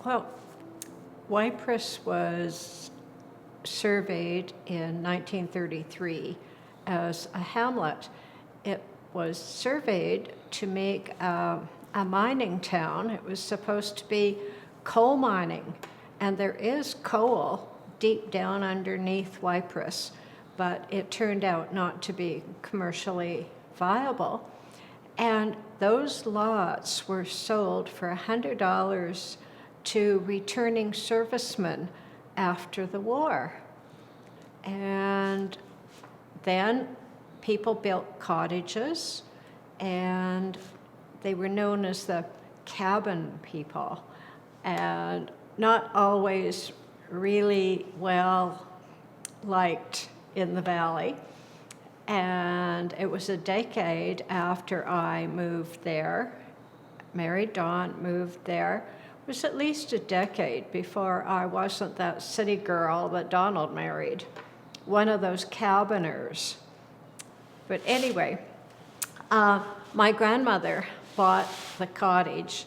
Well, Waiparous was surveyed in 1933 as a hamlet. It was surveyed to make a mining town. It was supposed to be coal mining, and there is coal deep down underneath Waiparous, but it turned out not to be commercially viable. And those lots were sold for $100 to returning servicemen after the war. And then people built cottages, and they were known as the cabin people, and not always really well liked in the valley. And it was a decade after I moved there, married Dawn, moved there. It was at least a decade before I wasn't that city girl that Donald married, one of those cabiners. But anyway, my grandmother bought the cottage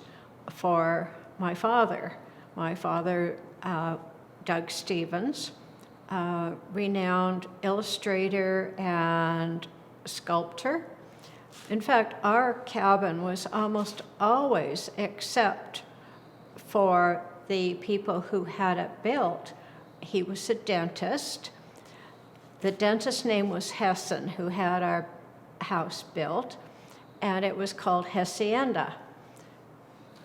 for my father. My father, Doug Stevens, renowned illustrator and sculptor. In fact, our cabin was almost always, except for the people who had it built, he was a dentist. The dentist's name was Hessen, who had our house built, and it was called Hacienda.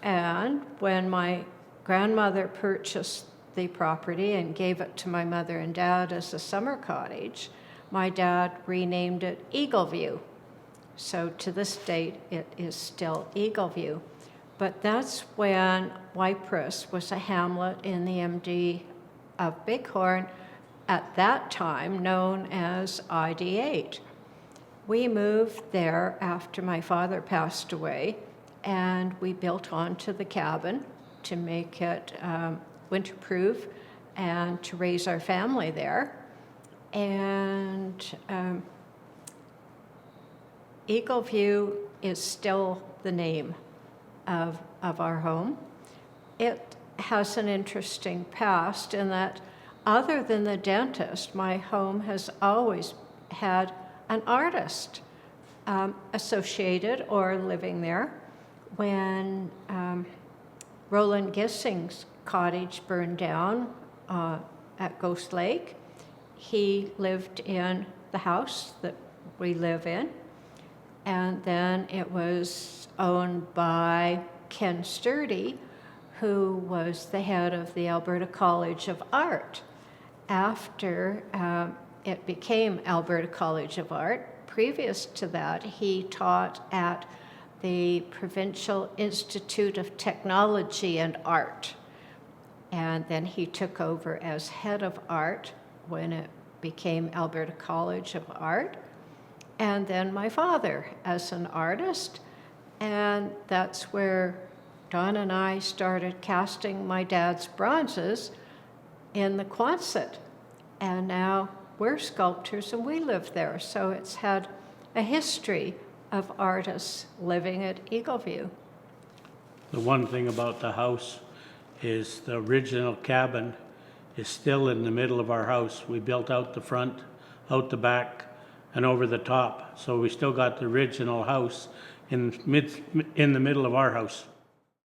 And when my grandmother purchased the property and gave it to my mother and dad as a summer cottage, my dad renamed it Eagleview. So to this date, it is still Eagleview. But that's when Waiparous was a hamlet in the MD of Bighorn, at that time known as ID8. We moved there after my father passed away, and we built onto the cabin to make it winterproof and to raise our family there. And Eagleview is still the name of our home. It has an interesting past in that, other than the dentist, my home has always had an artist associated or living there. When Roland Gissing's cottage burned down at Ghost Lake, he lived in the house that we live in. And then it was owned by Ken Sturdy, who was the head of the Alberta College of Art. After it became Alberta College of Art, previous to that, he taught at the Provincial Institute of Technology and Art. And then he took over as head of art when it became Alberta College of Art. And then my father as an artist. And that's where Don and I started casting my dad's bronzes in the Quonset. And now we're sculptors and we live there. So it's had a history of artists living at Eagleview. The one thing about the house is the original cabin is still in the middle of our house. We built out the front, out the back, and over the top. So we still got the original house in the middle of our house.